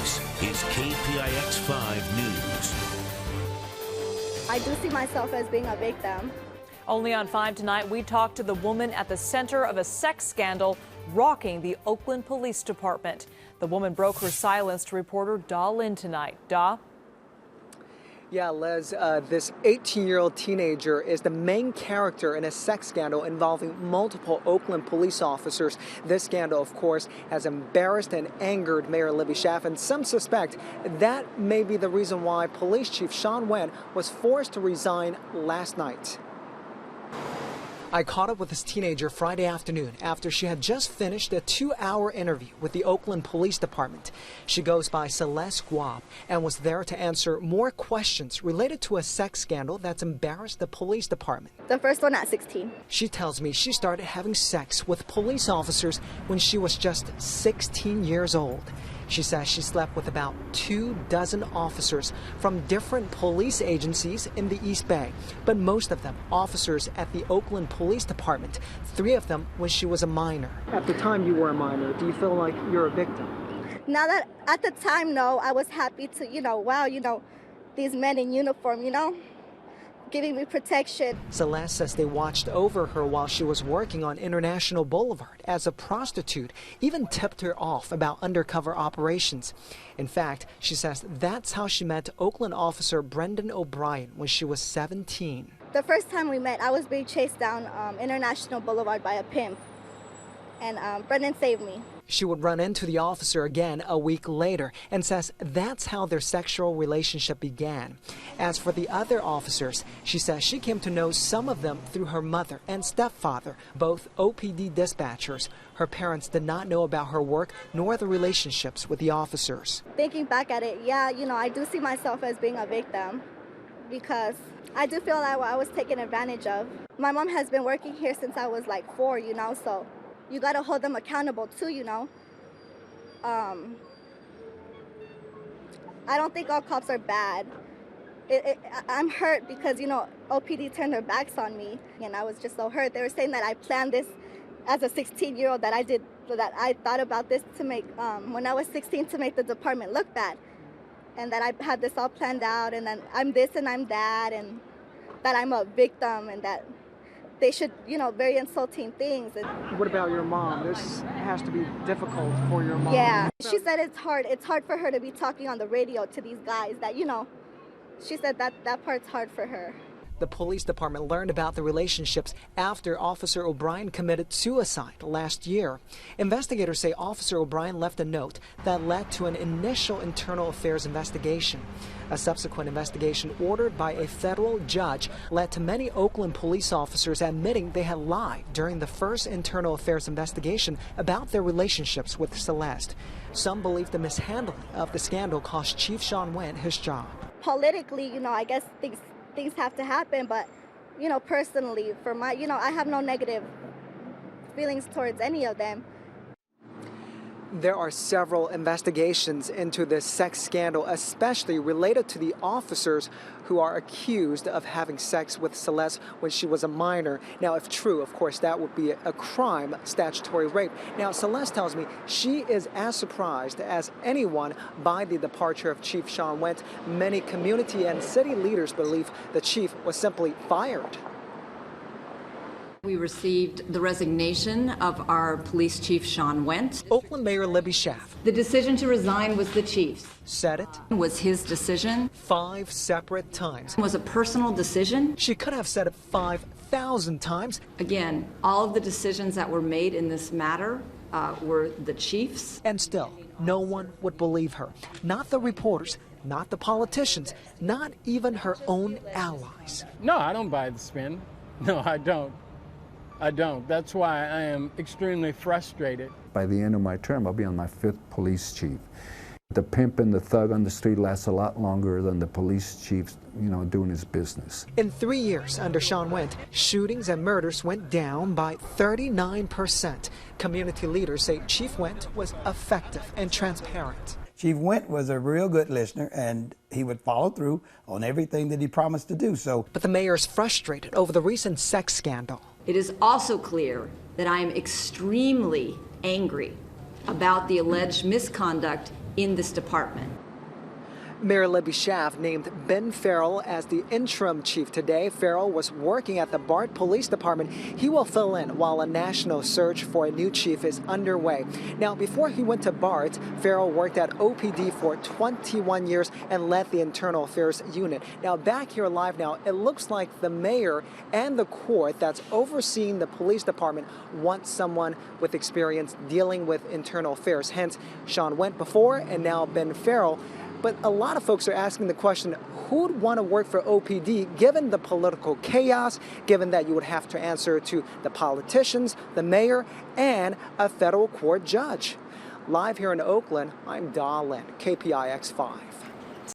This is KPIX 5 News. I do see myself as being a victim. Only on 5 tonight, we talked to the woman at the center of a sex scandal rocking the Oakland Police Department. The woman broke her silence to reporter Da Lin tonight. Da? Yeah, Les, this 18-year-old teenager is the main character in a sex scandal involving multiple Oakland police officers. This scandal, of course, has embarrassed and angered Mayor Libby Schaaf, and some suspect that may be the reason why Police Chief Sean Nguyen was forced to resign last night. I caught up with this teenager Friday afternoon after she had just finished a 2-hour interview with the Oakland Police Department. She goes by Celeste Guab and was there to answer more questions related to a sex scandal that's embarrassed the police department. The first one at 16. She tells me she started having sex with police officers when she was just 16 years old. She says she slept with about 24 officers from different police agencies in the East Bay, but most of them officers at the Oakland Police Department, 3 of them when she was a minor. At the time you were a minor, do you feel like you're a victim? Now that at the time, no, I was happy to, wow, these men in uniform, giving me protection. Celeste says they watched over her while she was working on International Boulevard as a prostitute, even tipped her off about undercover operations. In fact, she says that's how she met Oakland officer Brendan O'Brien when she was 17. The first time we met, I was being chased down International Boulevard by a pimp, and Brendan saved me. She would run into the officer again a week later and says that's how their sexual relationship began. As for the other officers, she says she came to know some of them through her mother and stepfather, both OPD dispatchers. Her parents did not know about her work nor the relationships with the officers. Thinking back at it, yeah, I do see myself as being a victim because I do feel like I was taken advantage of. My mom has been working here since I was like 4, so you got to hold them accountable too, I don't think all cops are bad. I'm hurt because, OPD turned their backs on me, and I was just so hurt. They were saying that I planned this as a 16-year-old, that I thought about this to make, when I was 16, to make the department look bad, and that I had this all planned out, and then I'm this and I'm that, and that I'm a victim, and that they should, very insulting things. What about your mom? This has to be difficult for your mom. Yeah, she said it's hard. It's hard for her to be talking on the radio to these guys that, she said that part's hard for her. The police department learned about the relationships after Officer O'Brien committed suicide last year. Investigators say Officer O'Brien left a note that led to an initial internal affairs investigation. A subsequent investigation ordered by a federal judge led to many Oakland police officers admitting they had lied during the first internal affairs investigation about their relationships with Celeste. Some believe the mishandling of the scandal cost Chief Sean Nguyen his job. Politically, I guess things have to happen, but personally, for my, I have no negative feelings towards any of them. There are several investigations into this sex scandal, especially related to the officers who are accused of having sex with Celeste when she was a minor. Now, if true, of course, that would be a crime, statutory rape. Now, Celeste tells me she is as surprised as anyone by the departure of Chief Sean Nguyen. Many community and city leaders believe the chief was simply fired. We received the resignation of our police chief, Sean Nguyen. Oakland Mayor Libby Schaaf. The decision to resign was the chief's. Said it was his decision. 5 separate times. It was a personal decision. She could have said it 5,000 times. Again, all of the decisions that were made in this matter were the chief's. And still, no one would believe her. Not the reporters, not the politicians, not even her own allies. No, I don't buy the spin. No, I don't. That's why I am extremely frustrated. By the end of my term, I'll be on my 5th police chief. The pimp and the thug on the street lasts a lot longer than the police chief, doing his business. In 3 years under Sean Nguyen, shootings and murders went down by 39%. Community leaders say Chief Nguyen was effective and transparent. Chief Nguyen was a real good listener, and he would follow through on everything that he promised to do. But the mayor is frustrated over the recent sex scandal. It is also clear that I am extremely angry about the alleged misconduct in this department. Mayor Libby Schaaf named Ben Farrell as the interim chief today. Farrell was working at the BART Police Department. He will fill in while a national search for a new chief is underway. Now, before he went to BART, Farrell worked at OPD for 21 years and led the Internal Affairs Unit. Now, back here live now, it looks like the mayor and the court that's overseeing the police department want someone with experience dealing with internal affairs. Hence, Sean went before and now Ben Farrell. But a lot of folks are asking the question, who would want to work for OPD given the political chaos, given that you would have to answer to the politicians, the mayor, and a federal court judge? Live here in Oakland, I'm Dahlin, KPIX 5.